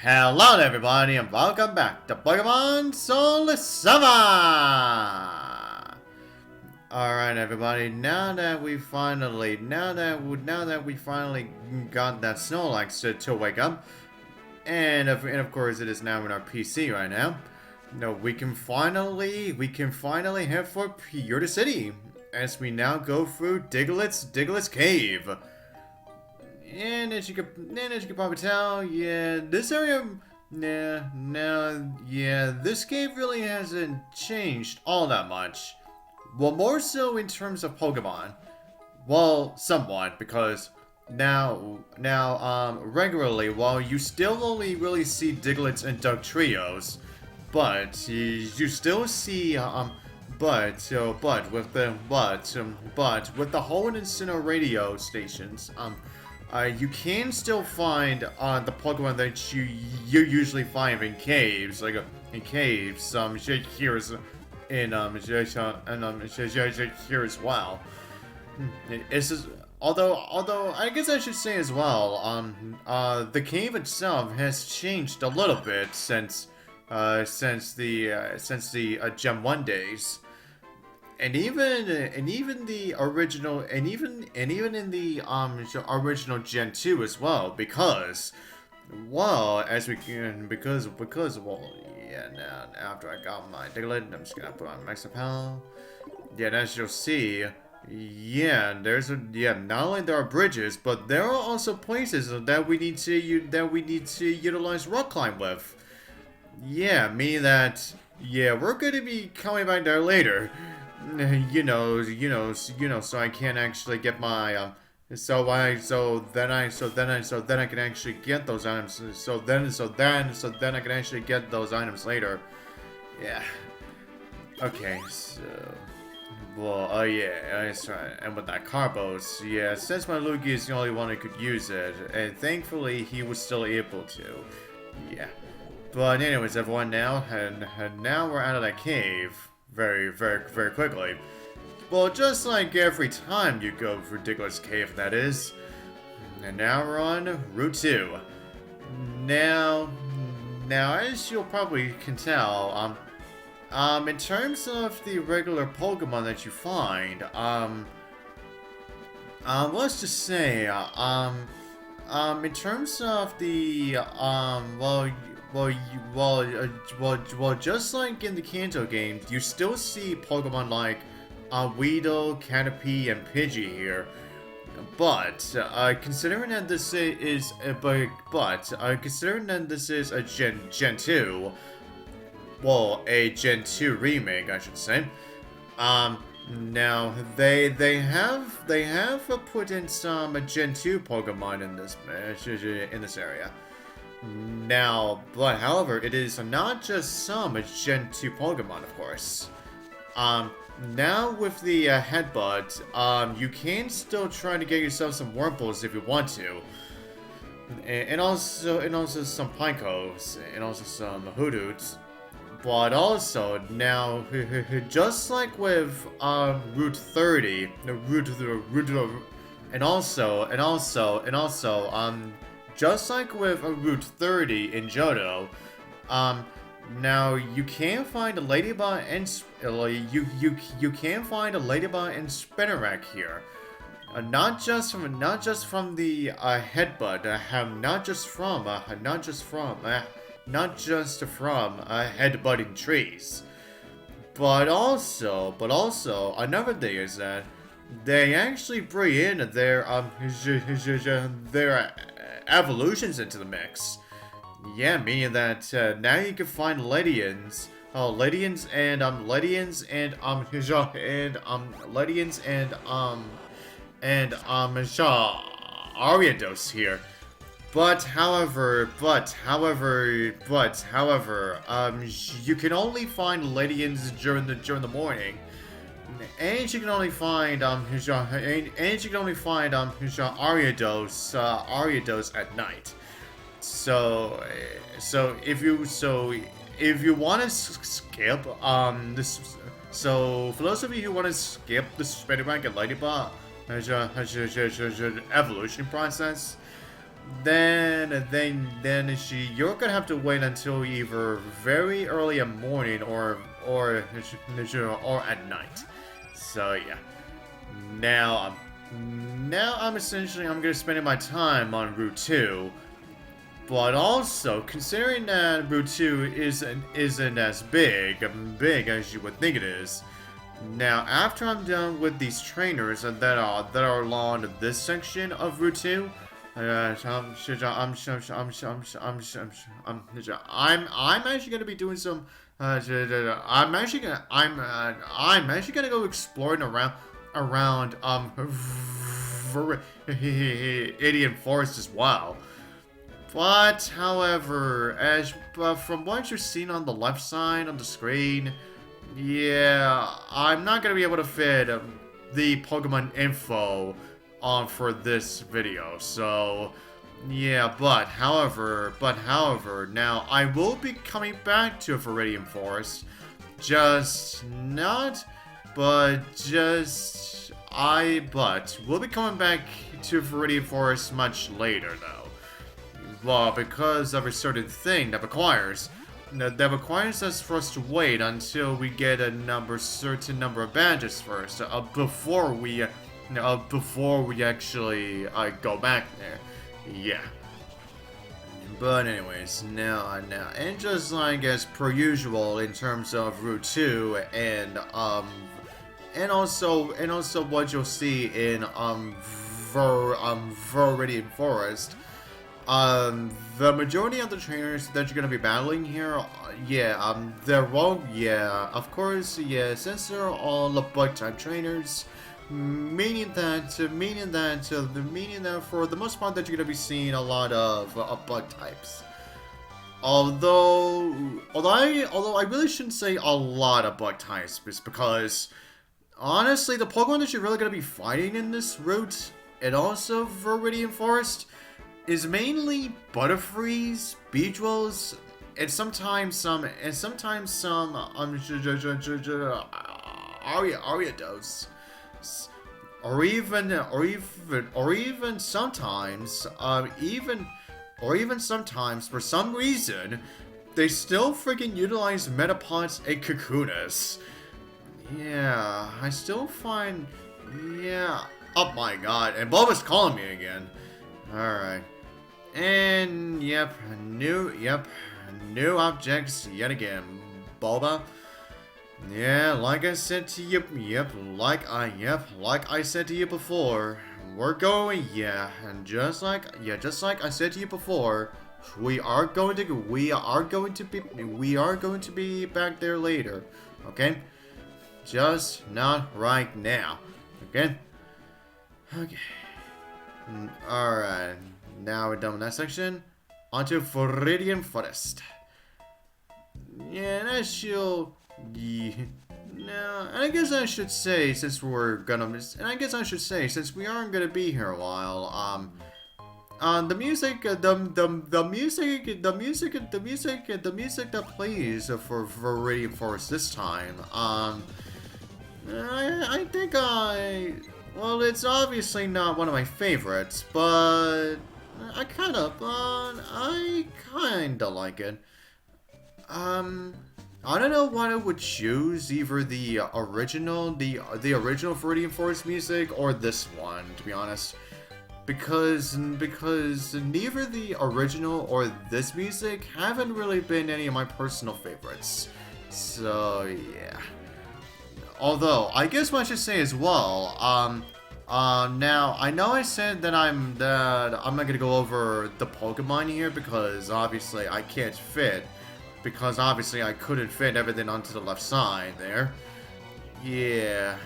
Hello everybody and welcome back to Pokemon SoulSilver! Alright everybody, now that we finally got that Snorlax to wake up, and of course it is now in our PC right now, we can finally head for Pewter City, as we now go through Diglett's cave. And as you could probably tell, yeah, this area, this cave really hasn't changed all that much. Well, more so in terms of Pokemon. Well, somewhat, because regularly, while you still only really see Digletts and Duck trios, but you still see, but with the Hoenn and Sinnoh radio stations, you can still find the Pokemon that you usually find in caves, here as well. It's just, although I guess I should say as well, the cave itself has changed a little bit since the Gen 1 days. And even in the original Gen 2 as well, because now after I got my Diglett, I'm just gonna put on Max Repel. Yeah, and as you'll see, not only there are bridges, but there are also places that we need to utilize rock climb with. Yeah, meaning that we're gonna be coming back there later. So I can't actually get my so then I can actually get those items. So then I can actually get those items later. Yeah. Okay. So, well, that's right. And with that Carbos, since my Luigi is the only one who could use it, and thankfully he was still able to. Yeah. But anyways, everyone, now we're out of that cave. Very quickly. Well, just like every time you go through Diglett's cave, that is. And now we're on Route 2. Now, as you'll probably can tell, in terms of the regular Pokemon that you find, let's just say, in terms of the, just like in the Kanto games, you still see Pokemon like Weedle, Caterpie, and Pidgey here. But considering that this is a Gen 2, well, a Gen 2 remake, I should say. Now they have put in some Gen 2 Pokemon in this area. Now, but however, it is not just some Gen 2 Pokemon, of course. Now with the Headbutt, you can still try to get yourself some Wurmples if you want to. And also some Pinecos, and also some Hoodoos. But also, now, just like with Route 30, just like with Route 30 in Johto, now you can find a Ladybug and you can find a Ladybug and Spinnerack here. Not just from the Headbutt, not just from headbutting trees, but also another thing is that they actually bring in their evolutions into the mix. Yeah, meaning that now you can find Ledians and Ariados here. But however, you can only find Ledians during the morning, and you can only find Ariados at night. So if you want to skip this, so for those of you who want to skip the Spinnerack and Ladybug evolution process. you're gonna have to wait until either very early in the morning or at night. So yeah. Now I'm essentially I'm gonna spend my time on Route 2. But also, considering that Route 2 isn't as big as you would think it is. Now, after I'm done with these trainers that are along this section of Route 2, I'm actually gonna be doing some. I'm actually gonna go exploring around Viridian Forest as well. But, however, from what you're seeing on the left side of the screen, yeah, I'm not gonna be able to fit the Pokemon info on for this video. So, yeah, but however, now I will be coming back to Viridian Forest, but we'll be coming back to Viridian Forest much later though. Well, because of a certain thing that requires us for us to wait until we get a certain number of badges first, before we actually go back there. Yeah. But anyways, now, and just like as per usual in terms of Route 2 and also what you'll see in Viridian Forest. The majority of the trainers that you're gonna be battling here, of course, since they're all the bug-type trainers, meaning that for the most part that you're gonna be seeing a lot of bug types. Although I really shouldn't say a lot of bug types, because honestly, the Pokemon that you're really gonna be fighting in this route, and also Viridian Forest, is mainly Butterfrees, Beedrills, and sometimes some Ariados, or even sometimes for some reason they still freaking utilize Metapods and Kakunas. Yeah, I still find, oh my god, and Bulba's calling me again. Alright. And new objects yet again. Bulba. Yeah, like I said to you, like I said to you before, we're going, and just like I said to you before, we are going to be back there later, okay? Just not right now, okay? Okay. Alright, now we're done with that section. Onto Viridian Forest. Yeah, and I guess I should say, since we aren't gonna be here a while, the music that plays for Viridian Forest this time, well, it's obviously not one of my favorites, but I kinda like it. I don't know what I would choose, either the original Viridian Forest music or this one, to be honest. Because neither the original or this music haven't really been any of my personal favorites. So yeah. Although, I guess what I should say as well, now, I know I said that I'm not gonna go over the Pokemon here because obviously I can't fit, because obviously I couldn't fit everything onto the left side there. Yeah.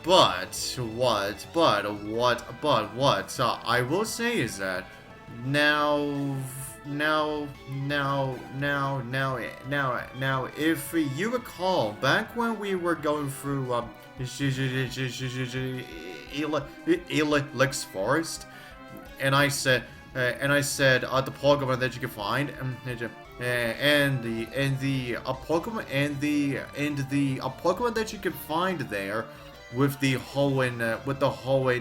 But what I will say is that now, if you recall, back when we were going through Elix Forest, and I said the Pokemon that you can find, and the Pokemon that you can find there with the Hoenn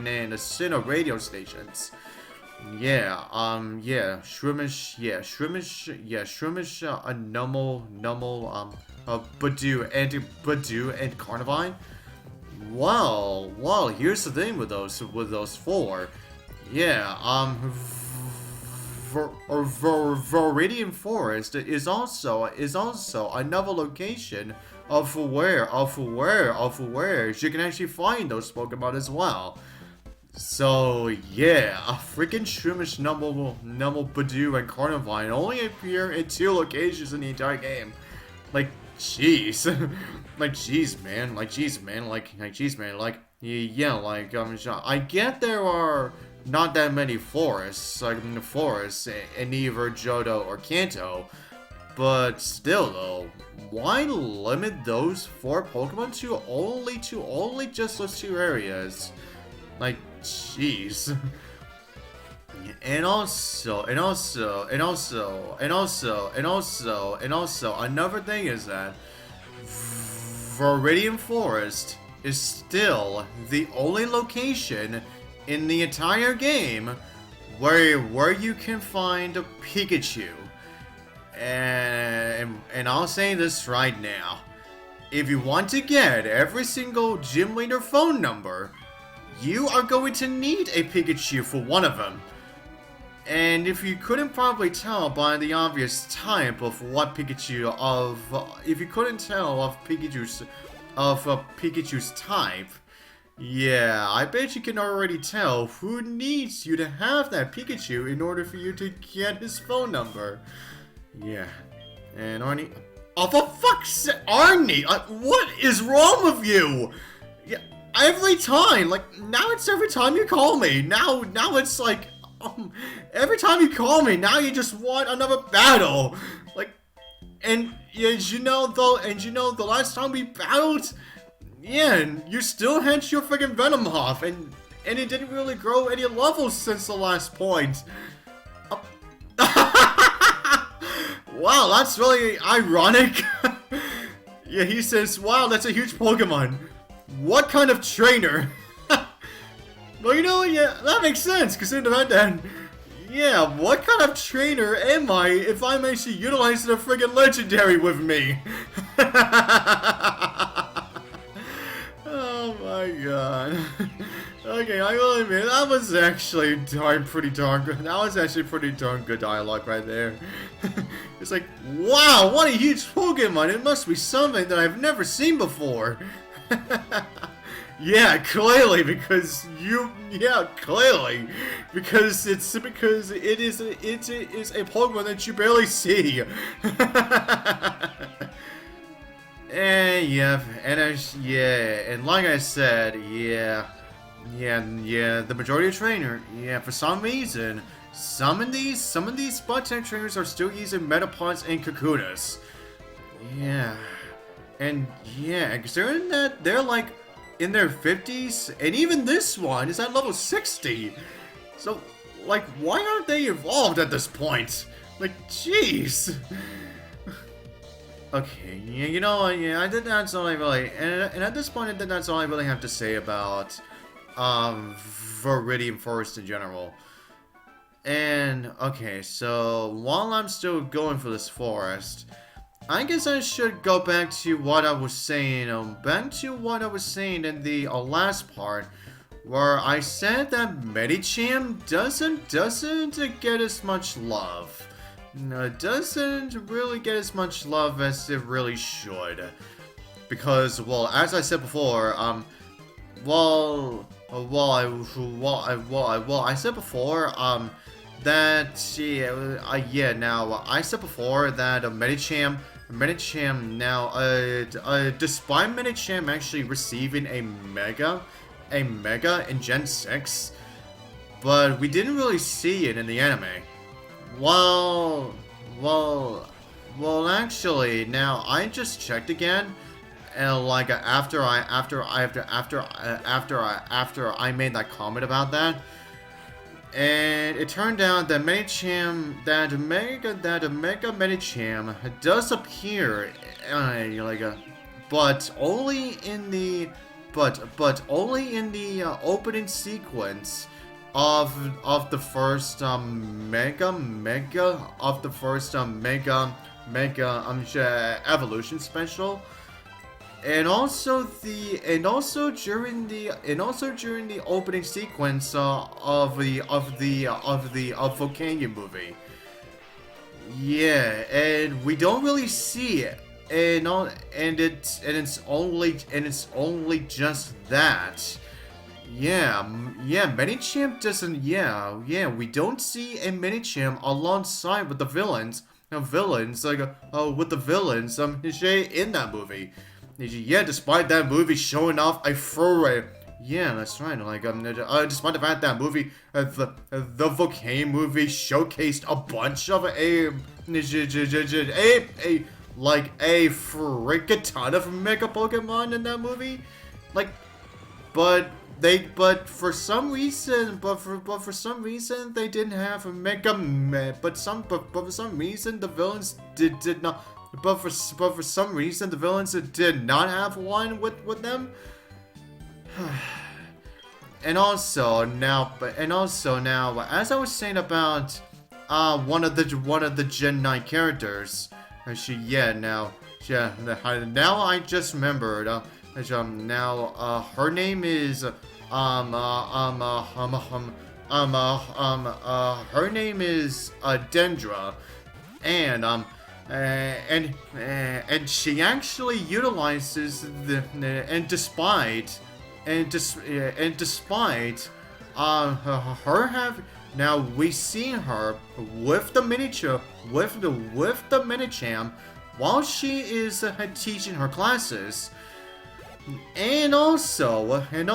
and Sinnoh radio stations. Shroomish, Nummel, Badoo, and Carnivine. Well, here's the thing with those four. Yeah, Viridian Forest is also another location of where you can actually find those Pokemon as well. So yeah, a freaking Shroomish, Numble, Badoo, and Carnivine only appear in 2 locations in the entire game. Like, jeez. Jeez, man. Yeah, I get there are not that many forests, in either Johto or Kanto, but still though, why limit those 4 Pokemon to only just those 2 areas? Like, jeez. Another thing is that Viridian Forest is still the only location in the entire game where you can find a Pikachu. And I'll say this right now. If you want to get every single gym leader phone number, you are going to need a Pikachu for one of them. And if you couldn't probably tell by the obvious type of what Pikachu if you couldn't tell of Pikachu's type, yeah, I bet you can already tell who needs you to have that Pikachu in order for you to get his phone number. Yeah, and Arnie, oh for fuck's sake, Arnie, what is wrong with you? Yeah, every time, now it's every time you call me. Now it's like. Every time you call me, now you just want another battle. And the last time we battled, yeah, and you still had your freaking Venomoth, and it didn't really grow any levels since the last point. Wow, that's really ironic. Yeah, he says, wow, that's a huge Pokemon. What kind of trainer? Well, yeah, that makes sense, considering that, yeah, what kind of trainer am I if I'm actually utilizing a friggin' legendary with me? Oh my god. Okay, I will admit, that was actually pretty darn good. That was actually pretty darn good dialogue right there. It's like, wow, what a huge Pokemon! It must be something that I've never seen before! Yeah, clearly, because it is a Pokemon that you barely see. And like I said, the majority of trainer, for some reason, some of these Spartan trainers are still using Metapods and Kakunas. Yeah, and considering that they're in their 50s, and even this one is at level 60. So, why aren't they evolved at this point? Jeez. Okay, I think that's all I really, and at this point, I think that's all I really have to say about, Viridian Forest in general. And, okay, so, while I'm still going for this forest, I guess I should go back to what I was saying, in the last part, where I said that Medicham doesn't get as much love. No, it doesn't really get as much love as it really should. Because, well, as I said before, I said before, that, I said before that Medicham now, despite Medicham actually receiving a Mega in Gen 6, but we didn't really see it in the anime. Well, actually, now I just checked again, and after I made that comment about that. And it turned out that Medicham, that Mega Medicham does appear, but only in the opening sequence of the first mega evolution special. During the opening sequence of the Volcanion movie. Yeah, and we don't really see it, and it's only just that. Yeah, Minichamp doesn't. Yeah, we don't see a Minichamp alongside with the villains. With the villains in that movie. Yeah, despite that movie showing off a foray. Yeah, that's right. Despite the fact that movie, the Volcane movie showcased a bunch of a freaking ton of Mega Pokemon in that movie, but for some reason they didn't have a but for some reason the villains did not. But for some reason, the villains did not have one with them. and also now, as I was saying about one of the Gen 9 characters, now I just remembered. Her name is her name is Dendra, and she actually utilizes despite her have now we see her with the miniature with the Minicham while she is teaching her classes. And also, it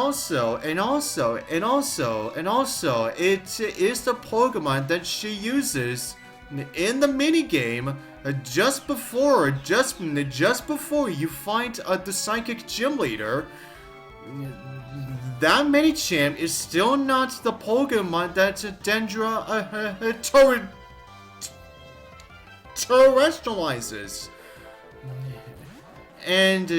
is the Pokemon that she uses in the minigame just before you fight the Psychic Gym Leader. That Medicham is still not the Pokemon that Dendra terrestrializes. And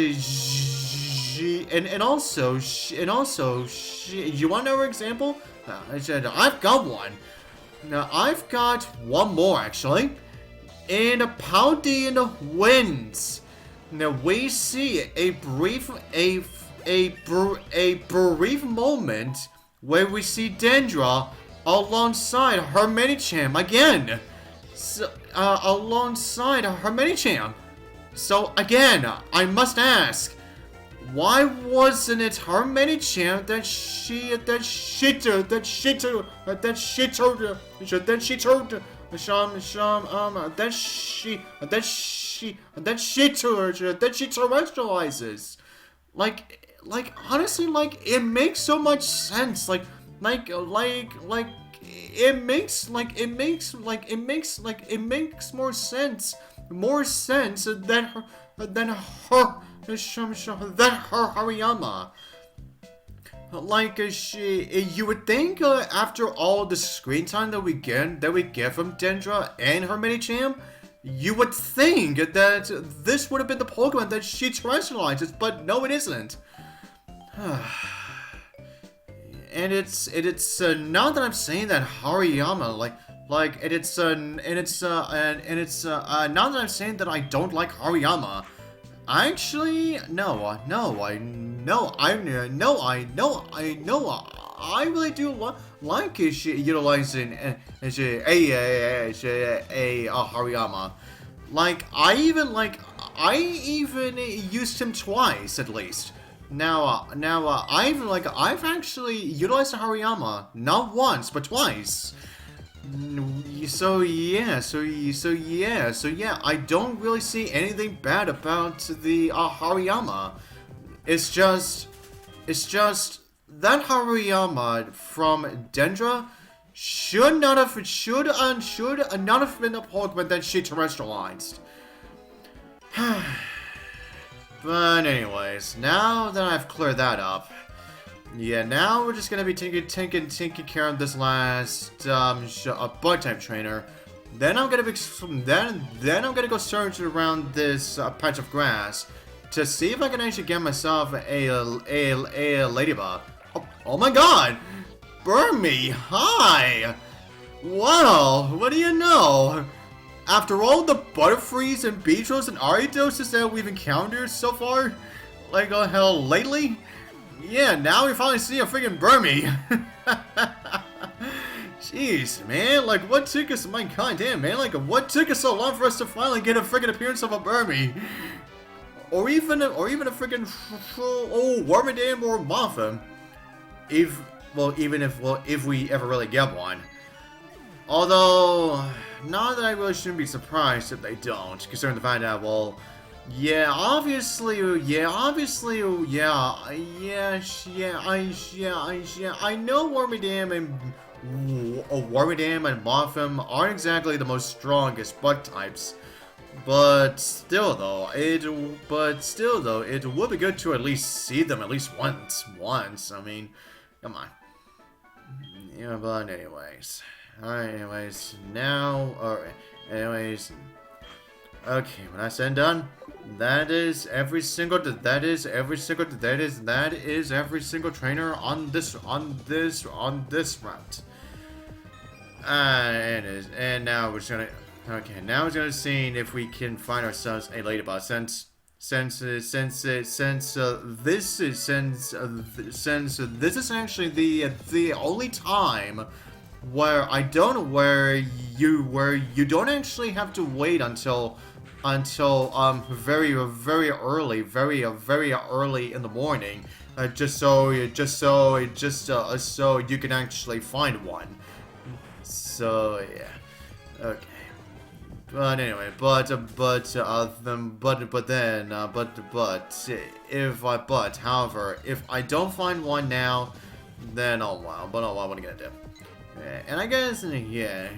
you want another example? I said I've got one. Now I've got one more actually. In Paldean Winds, now we see a brief moment where we see Dendra alongside her Medicham again. So, alongside her Medicham. So again, I must ask, why wasn't it her Medicham that she terrestrializes? Honestly, it makes so much sense. It makes more sense than her Hariyama. You would think after all the screen time that we get from Dendra and her Medicham, you would think that this would have been the Pokemon that she terrestrializes, but no, it isn't. And it's not that I'm saying that Hariyama not that I'm saying that I don't like Hariyama. Actually, I really do like utilizing Hariyama. I even used him twice at least. I've actually utilized Hariyama not once but twice. So yeah, I don't really see anything bad about the Hariyama. It's just that Hariyama from Dendra should not have been the Pokemon that she terrestrialized. But anyways, now that I've cleared that up, now we're just gonna be taking care of this last bug type trainer. Then I'm gonna go search around this patch of grass to see if I can actually get myself a ladybug. Oh my god! Burmy, hi! Well, what do you know? After all the Butterfrees and Beetles and Ariadoses that we've encountered so far, like, oh hell, lately? Yeah, now we finally see a freaking Burmy. Jeez, man, like, what took us, my god damn, man, like, what took us so long for us to finally get a freaking appearance of a Burmy? Or even a freaking, oh, Wormadam or Motham. If we ever really get one. Although, not that I really shouldn't be surprised if they don't, considering the fact that, well, yeah, obviously, I know Wormadam and Motham aren't exactly the most strongest bug types, but still though, it would be good to at least see them at least once, I mean, come on. Yeah, but anyways. Alright, anyways, okay, when I said done, that is every single trainer on this route. And now we're just gonna, okay, now we're gonna see if we can find ourselves a lady boss, since this is actually the only time where you don't actually have to wait until very early in the morning, just so you can actually find one. So yeah, okay. But anyway, however, if I don't find one now, then oh well, what are you gonna do? And I guess, yeah,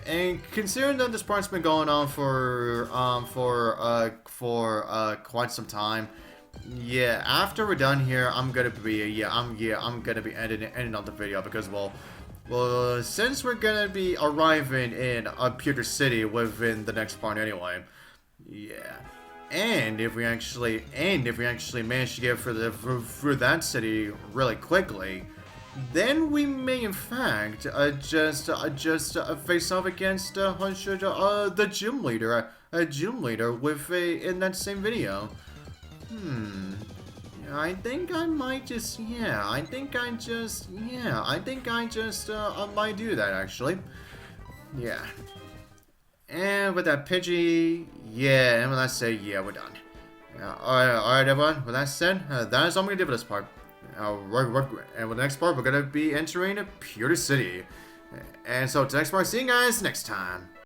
and considering that this part's been going on for quite some time, yeah, after we're done here, I'm gonna be ending off the video because, well, since we're gonna be arriving in Pewter City within the next part anyway, yeah. And if we actually manage to get through that city really quickly, then we may in fact just face off against the gym leader, in that same video. I think I might just might do that actually. Yeah. And with that Pidgey, yeah, and when I say yeah, we're done. Alright everyone, with that said, that is all I'm gonna do for this part. And with the next part, we're gonna be entering Pewter City. And so, to the next part, see you guys next time.